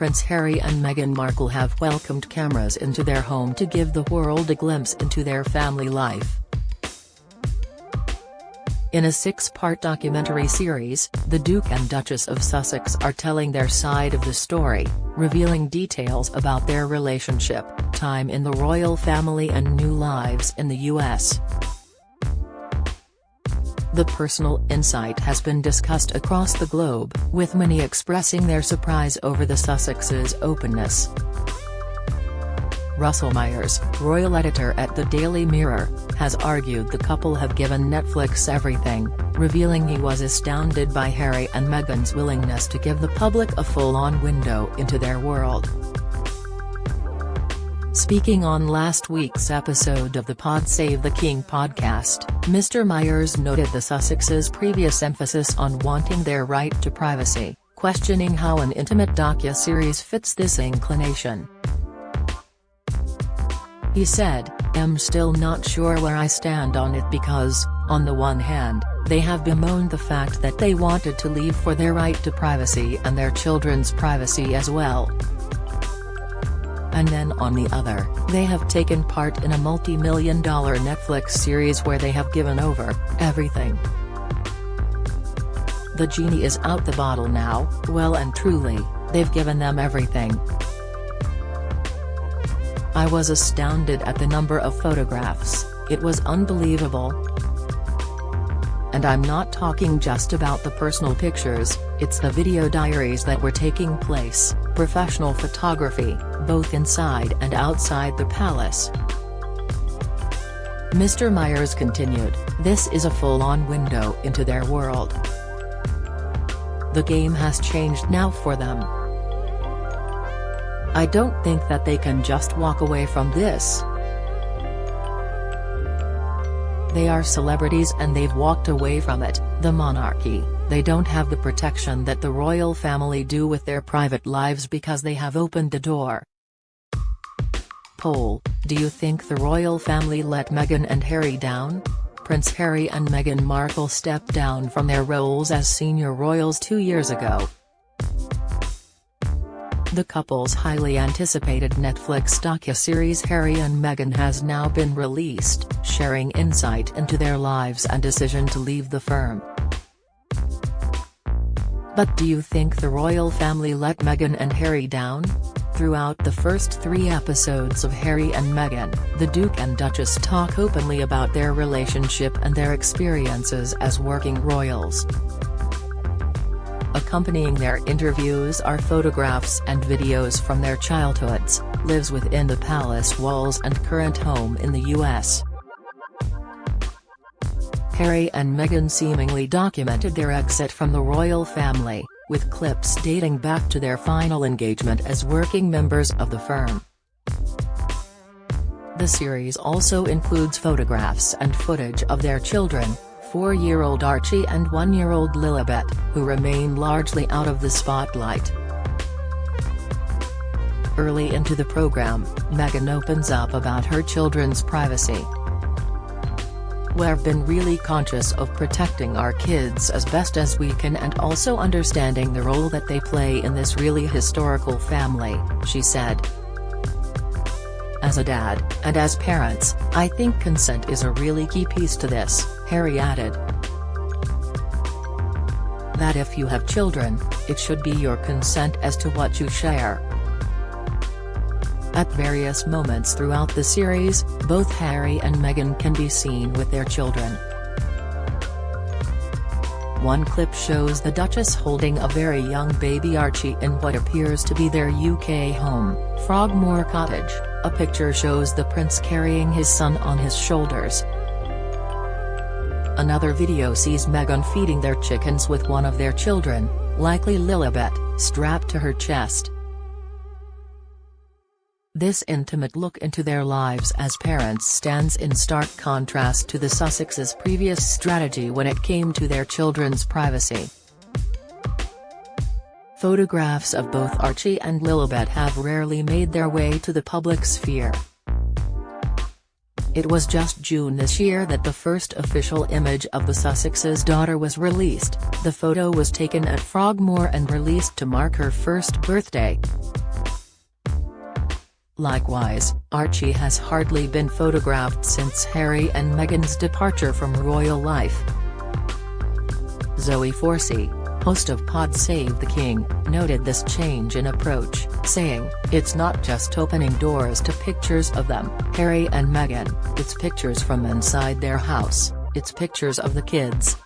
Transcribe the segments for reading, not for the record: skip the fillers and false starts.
Prince Harry and Meghan Markle have welcomed cameras into their home to give the world a glimpse into their family life. In a 6-part documentary series, the Duke and Duchess of Sussex are telling their side of the story, revealing details about their relationship, time in the royal family and new lives in the US. The personal insight has been discussed across the globe, with many expressing their surprise over the Sussexes' openness. Russell Myers, royal editor at the Daily Mirror, has argued the couple have given Netflix everything, revealing he was astounded by Harry and Meghan's willingness to give the public a full-on window into their world. Speaking on last week's episode of the Pod Save the King podcast, Mr. Myers noted the Sussexes' previous emphasis on wanting their right to privacy, questioning how an intimate docu-series fits this inclination. He said, "I'm still not sure where I stand on it because, on the one hand, they have bemoaned the fact that they wanted to leave for their right to privacy and their children's privacy as well. And then on the other, they have taken part in a multi-million-dollar Netflix series where they have given over everything. The genie is out the bottle now, well and truly, they've given them everything. I was astounded at the number of photographs, it was unbelievable. And I'm not talking just about the personal pictures, it's the video diaries that were taking place, professional photography, both inside and outside the palace." Mr. Myers continued, "This is a full-on window into their world. The game has changed now for them. I don't think that they can just walk away from this. They are celebrities and they've walked away from it, the monarchy, they don't have the protection that the royal family do with their private lives because they have opened the door." Poll: do you think the royal family let Meghan and Harry down? Prince Harry and Meghan Markle stepped down from their roles as senior royals 2 years ago. The couple's highly anticipated Netflix docu-series Harry and Meghan has now been released, sharing insight into their lives and decision to leave the firm. But do you think the royal family let Meghan and Harry down? Throughout the first 3 episodes of Harry and Meghan, the Duke and Duchess talk openly about their relationship and their experiences as working royals. Accompanying their interviews are photographs and videos from their childhoods, lives within the palace walls and current home in the US. Harry and Meghan seemingly documented their exit from the royal family, with clips dating back to their final engagement as working members of the firm. The series also includes photographs and footage of their children, 4-year-old Archie and 1-year-old Lilibet, who remain largely out of the spotlight. Early into the program, Meghan opens up about her children's privacy. "We've been really conscious of protecting our kids as best as we can and also understanding the role that they play in this really historical family," she said. "As a dad, and as parents, I think consent is a really key piece to this," Harry added. "That if you have children, it should be your consent as to what you share." At various moments throughout the series, both Harry and Meghan can be seen with their children. One clip shows the Duchess holding a very young baby Archie in what appears to be their UK home, Frogmore Cottage. A picture shows the prince carrying his son on his shoulders. Another video sees Meghan feeding their chickens with one of their children, likely Lilibet, strapped to her chest. This intimate look into their lives as parents stands in stark contrast to the Sussexes' previous strategy when it came to their children's privacy. Photographs of both Archie and Lilibet have rarely made their way to the public sphere. It was just June this year that the first official image of the Sussex's daughter was released. The photo was taken at Frogmore and released to mark her first birthday. Likewise, Archie has hardly been photographed since Harry and Meghan's departure from royal life. Zoe Forsey, host of Pod Save the King, noted this change in approach, saying, "It's not just opening doors to pictures of them, Harry and Meghan, it's pictures from inside their house, it's pictures of the kids."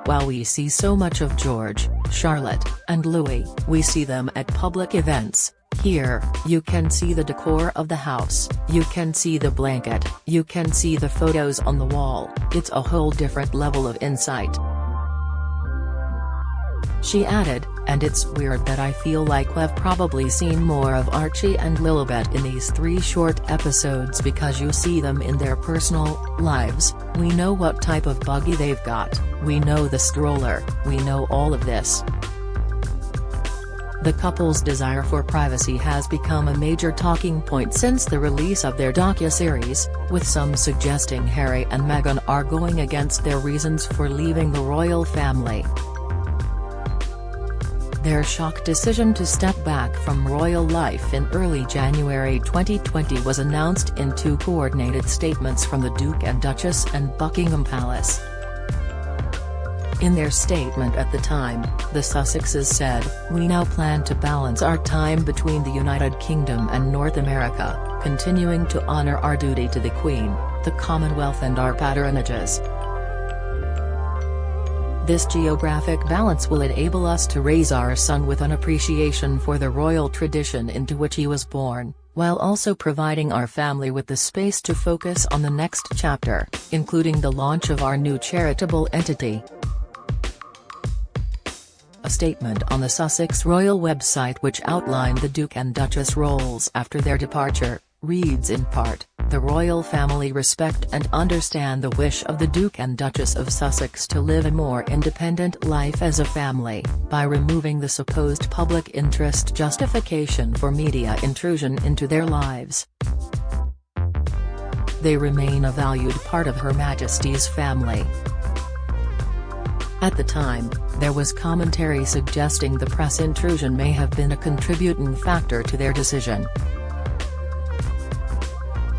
While we see so much of George, Charlotte, and Louis, we see them at public events. Here, you can see the decor of the house, you can see the blanket, you can see the photos on the wall, it's a whole different level of insight. She added, "And it's weird that I feel like we've probably seen more of Archie and Lilibet in these 3 short episodes because you see them in their personal lives. We know what type of buggy they've got, we know the stroller, we know all of this." The couple's desire for privacy has become a major talking point since the release of their docuseries, with some suggesting Harry and Meghan are going against their reasons for leaving the royal family. Their shock decision to step back from royal life in early January 2020 was announced in 2 coordinated statements from the Duke and Duchess and Buckingham Palace. In their statement at the time, the Sussexes said, "We now plan to balance our time between the United Kingdom and North America, continuing to honor our duty to the Queen, the Commonwealth and our patronages. This geographic balance will enable us to raise our son with an appreciation for the royal tradition into which he was born, while also providing our family with the space to focus on the next chapter, including the launch of our new charitable entity." A statement on the Sussex Royal website which outlined the Duke and Duchess roles after their departure, reads in part, "The royal family respect and understand the wish of the Duke and Duchess of Sussex to live a more independent life as a family, by removing the supposed public interest justification for media intrusion into their lives. They remain a valued part of Her Majesty's family." At the time, there was commentary suggesting the press intrusion may have been a contributing factor to their decision.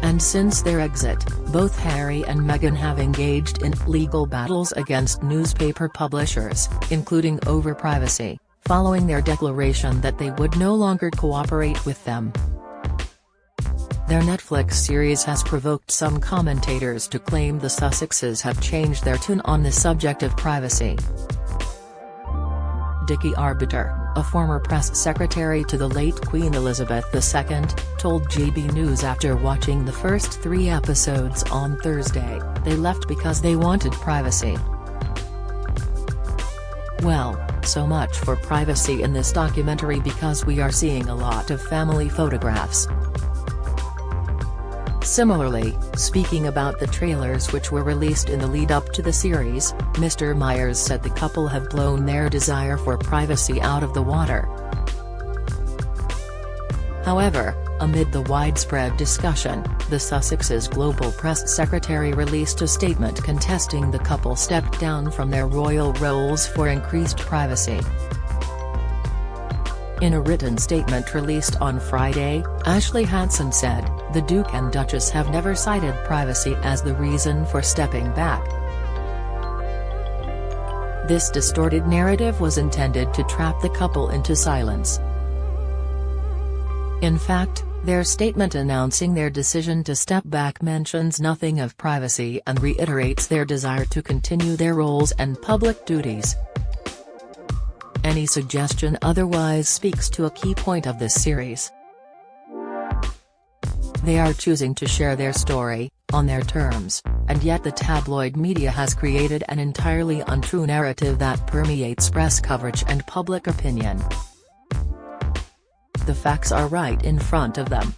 And since their exit, both Harry and Meghan have engaged in legal battles against newspaper publishers, including over privacy, following their declaration that they would no longer cooperate with them. Their Netflix series has provoked some commentators to claim the Sussexes have changed their tune on the subject of privacy. Dickie Arbiter, a former press secretary to the late Queen Elizabeth II, told GB News after watching the first 3 episodes on Thursday, they left because they wanted privacy. "Well, so much for privacy in this documentary because we are seeing a lot of family photographs." Similarly, speaking about the trailers which were released in the lead-up to the series, Mr. Myers said the couple have blown their desire for privacy out of the water. However, amid the widespread discussion, the Sussexes' global press secretary released a statement contesting the couple stepped down from their royal roles for increased privacy. In a written statement released on Friday, Ashley Hansen said, "The Duke and Duchess have never cited privacy as the reason for stepping back. This distorted narrative was intended to trap the couple into silence." In fact, their statement announcing their decision to step back mentions nothing of privacy and reiterates their desire to continue their roles and public duties. Any suggestion otherwise speaks to a key point of this series. They are choosing to share their story, on their terms, and yet the tabloid media has created an entirely untrue narrative that permeates press coverage and public opinion. The facts are right in front of them.